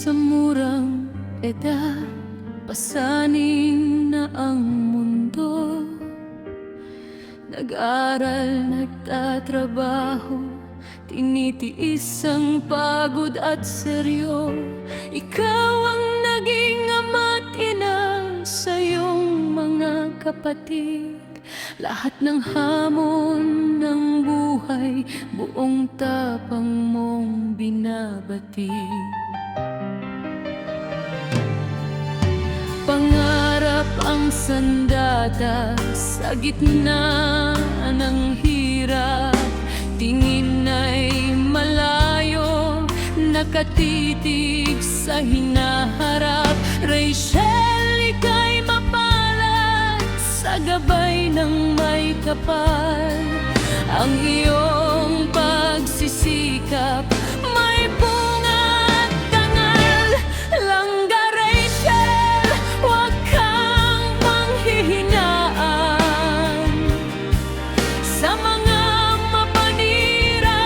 Sa murang edad, pasanin na ang mundo. Nag-aral, nagtatrabaho, tinitiis ang pagod at seryo. Ikaw ang naging ama't ina sa iyong mga kapatid. Lahat ng hamon ng buhay, buong tapang mong binabatid. Pangarap ang sandata sa gitna ng hirap. Tingin ay malayo, nakatitig sa hinaharap. Rachel, ika'y mapalad sa gabay ng may kapal. Ang iyong pagsisikap may bunga at dangal. Langga Rachel, huwag kang manghihinaan sa mga mapanira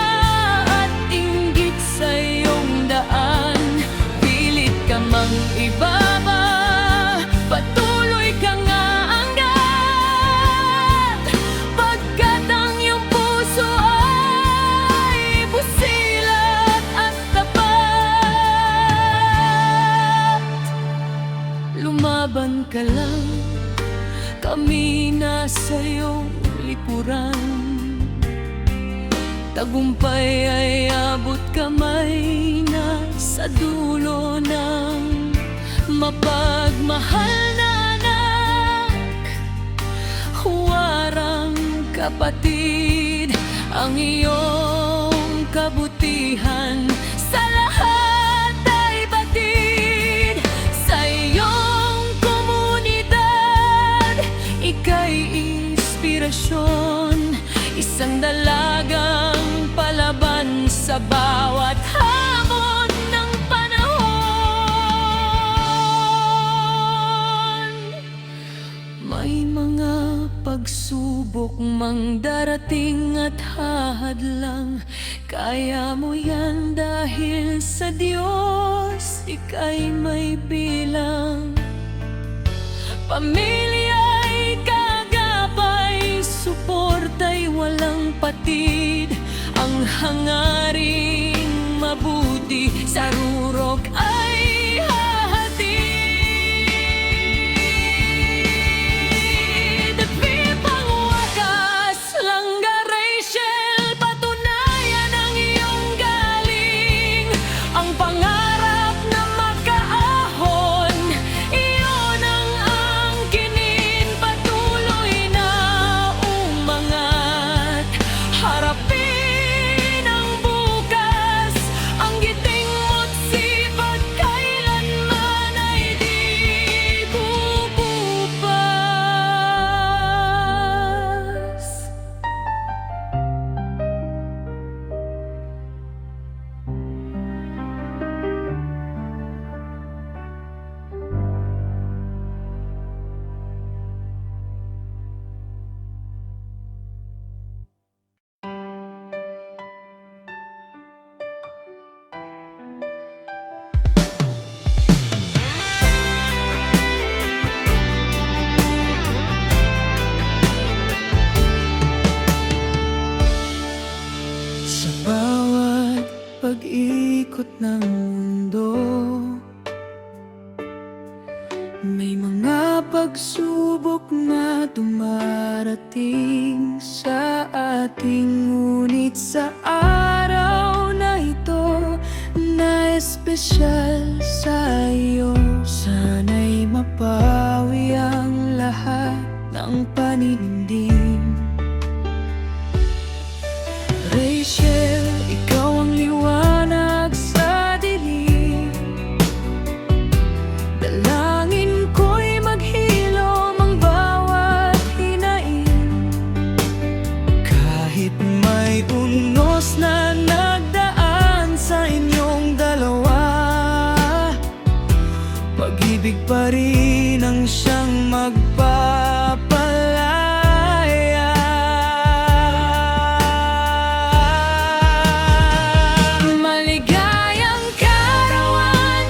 at inggit sa iyong daan. Pilit ka mang ibaba, patuloy kang aangat, pagkat ang iyong puso ay busilak at tapat. Lumaban ka lang, kami nasa iyong likuran. Tagumpay ay abot kamay na sa dulo ng mapagmahal na anak. Huwarang kapatid, ang iyong kabutihan sa lahat ay batid. Sa iyong komunidad, ika'y inspirasyon, isang dalagang palaban sa bawat hamon ng panahon. May mga pagsubok mang darating at hahadlang, kaya mo yan dahil sa Diyos ika'y may bilang. Pamilya'y kagabay, suporta'y walang patid. Ang hangaring mabuti sa rurok ay hahatid. Pipang wakas, Langga Rachel, patunayan ang iyong galing. Ang pangarap na makaahon, iyon ang angkinin. Patuloy na umangat, harapin ang bukas. Ang giting mo't sipag kailanman ay di bubupas. Sa bawat pag-ikot ng mundo, may mga pagsubok na dumarating sa ating. Ngunit sa araw na ito na espesyal sa iyo, sana'y mapawi ang lahat ng paninindim. Rachel, ikaw ang liwanag sa dilim. Dalangin ko'y maghilom ang bawat hinaing. Kahit may unos na nagdaan sa inyong dalawa, pag-ibig pa rin ang siyang magpapalaya. Maligayang karawan,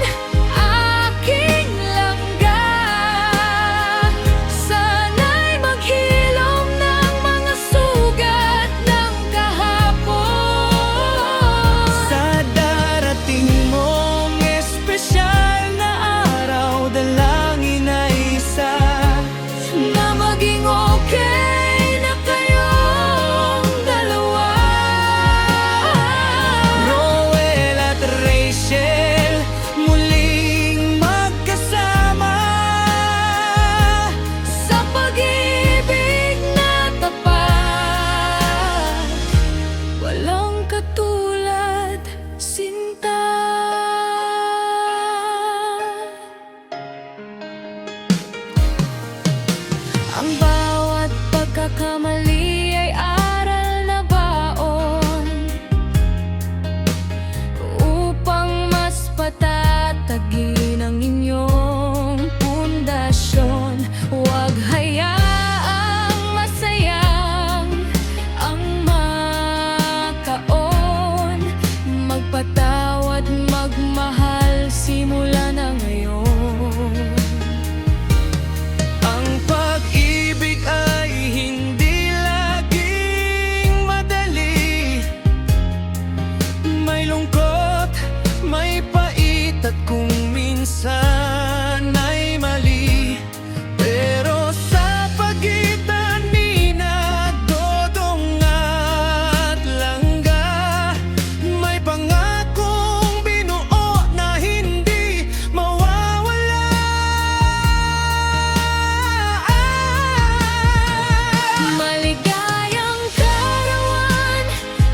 Ang bawat pagkakamali ay aral na baon upang mas patatagin ang inyong pundasyon. Huwag hayaang masayang ang makaon. Magpatawad, magmahal, simula na ngayon. Ang pag-ibig ay hindi laging madali. May lungkot, may pait at kung minsan ay mali. Pero sa pagitan ni na Dodong at Langga, may pangakong binuo na hindi mawawala. Maligayang karawan,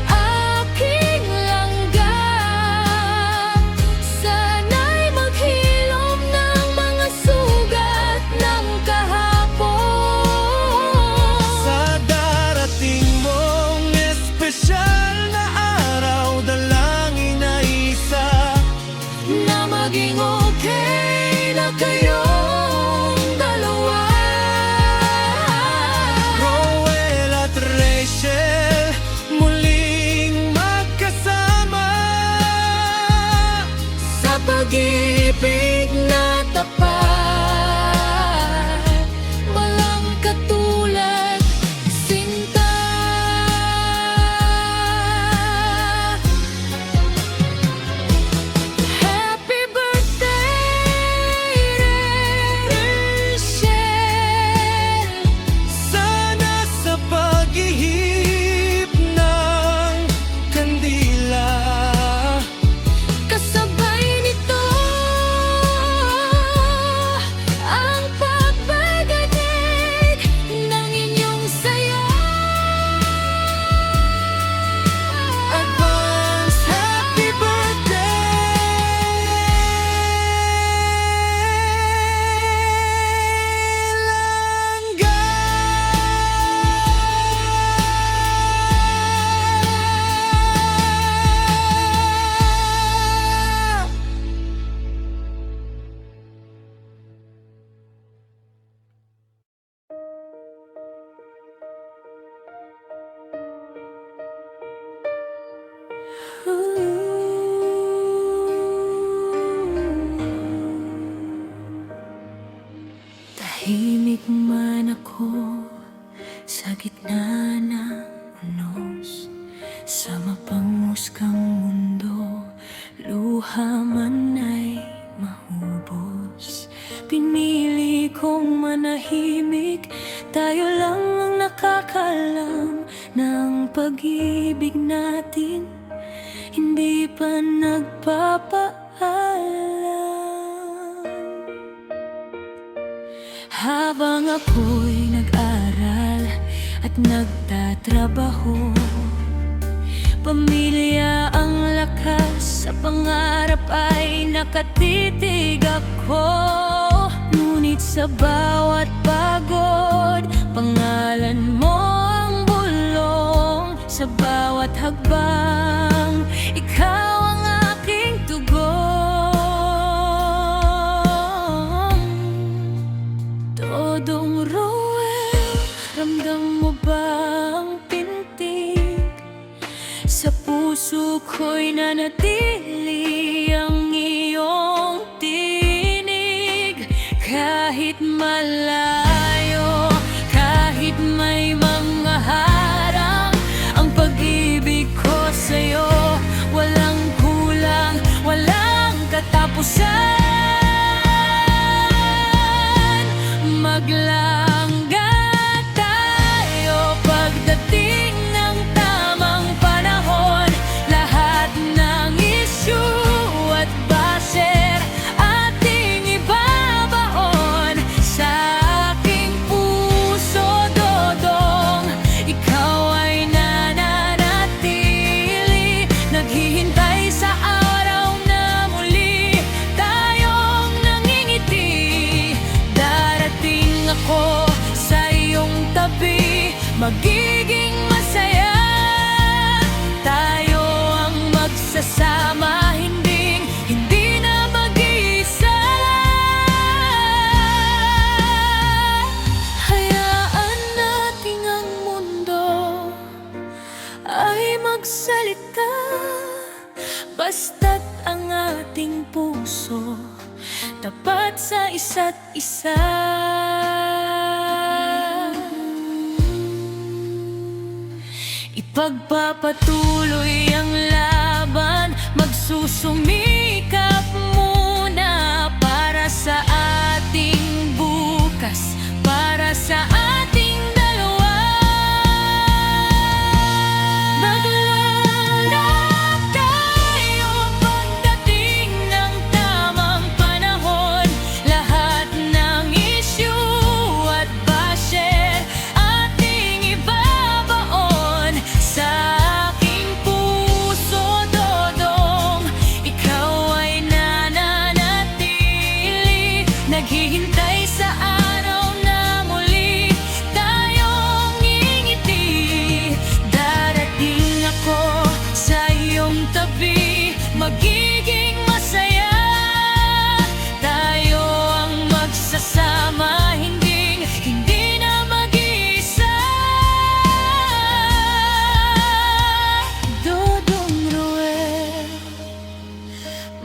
aking langga. Sana'y maghilom ng mga sugat ng kahapon. Sa darating mong espesyal na araw, dalangin na isa Na maging okay na kayong dalawa. Roel at Rachel, muling magkasama Sa pag-ibig na tapat, walang katulad, sinta. Happy birthday, Rachel. Sana sa paghihip ng kandila, Kasabay nito ang pagbabalik ng inyong saya. advance happy birthday, Langga! Tahimik man ako sa gitna ng unos, sa mapanghusgang mundo, luha man ay mahubos. Pinili kong manahimik, tayo lang ang nakakalam ng pag-ibig natin, hindi pa nagpapaalam. Habang ako'y nag-aral at nagtatrabaho, pamilya ang lakas, sa pangarap ay nakatitig ako. Ngunit sa bawat pagod, pangalan mo ang bulong. Sa bawat hagbang, ikaw ang aking tugon. Dodong Roel, ramdam mo ba ang pintig? Sa puso ko'y nanatili ang iyong tinig. Kahit malayo, kahit may mga harang, ang pag-ibig ko sa'yo walang kulang, walang katapusan. Maglangga tayo pagdating ng tamang panahon. Lahat ng issue at baser ating ibabaon. Sa aking puso, Dodong, ikaw ay nananatili, naghihintay sa araw na muli tayong nangingiti. Darating ako tapat sa isa't isa. Ipagpapatuloy ang laban, magsusumikap muna para sa ating bukas, para sa ating dalawa. Maglalak tayo pagdating ng tamang panahon. Lahat ng issue at basher ating ibabaon sa aking puso, dodong. Ikaw ay nananatili, naghihintay sa araw na muli tayong ngingiti. Darating ako sa iyong tabi, magiging masaya. Tayo ang magsasama, hindi na mag-iisa. Dodong Ruel,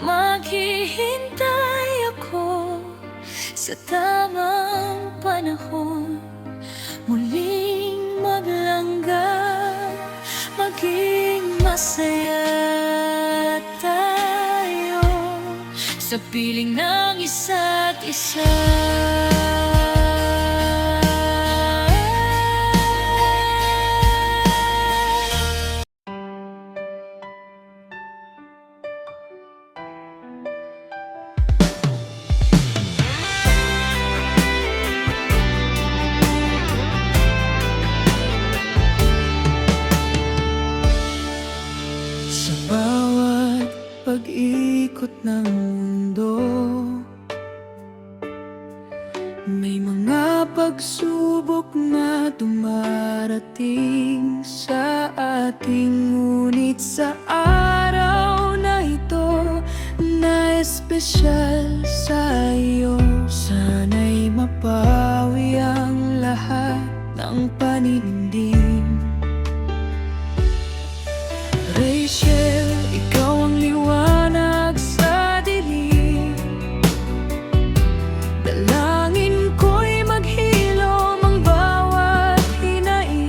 maghihintay ako sa tamang panahon. Muling maglangga, maging masaya tayo sa piling ng isa't isa. Sa bawat pag-ikot ng mundo, may mga pagsubok na dumarating sa ating, ngunit sa araw na ito na espesyal sa iyo, sana'y mapawi ang lahat ng paninindim. Rachel, ikaw ang liwanag sa dilim. Dalangin ko'y maghilom ang bawat hinain.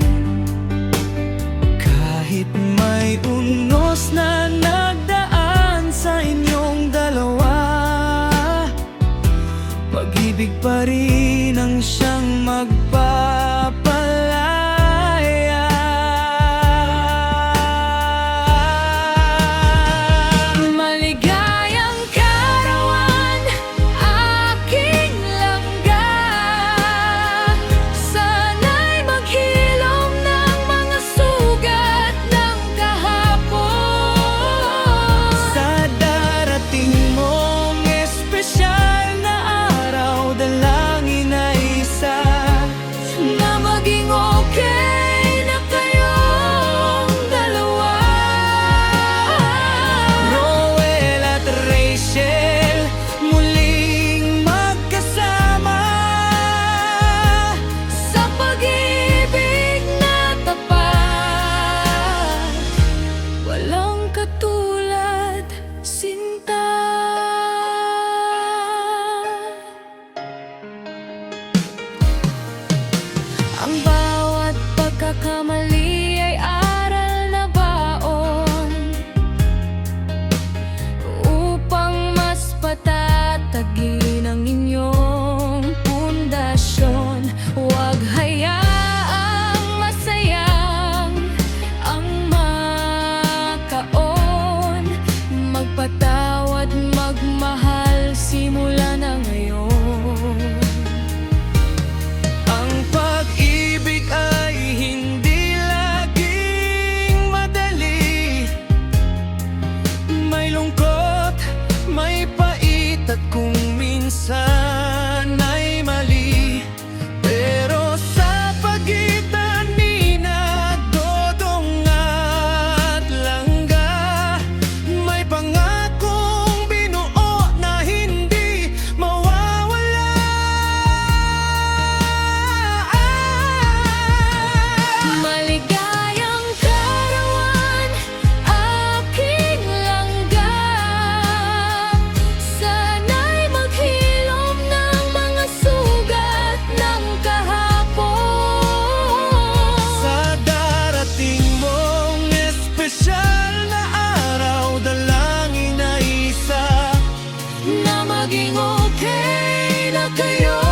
Kahit may unos na nagdaan sa inyong dalawa, pag-ibig pa rin ang siyang magpapalaya. Maligayang karawan, aking langga. Sana'y maghilom ng mga sugat ng kahapon. Sa darating mong espesyal na araw, dalangin na isa Na maging okay na kayong dalawa. Roel at Rachel, muling magkasama Sa pag-ibig na tapat, walang katulad, sinta. Ang bawat pagkakamali ay aral na baon, upang mas patatagin ang inyong pundasyon. Huwag hayaang masayang ang makaon. Magpatawad, magmahal, simula na ngayon. Ang pag-ibig ay hindi laging madali. May lungkot, may pait at kung minsan ay mali. Pero sa pagitan ni na Dodong at Langga, may pangakong binuo na hindi mawawala. Maligayang karawan, aking langga. Sana'y Okay na kayo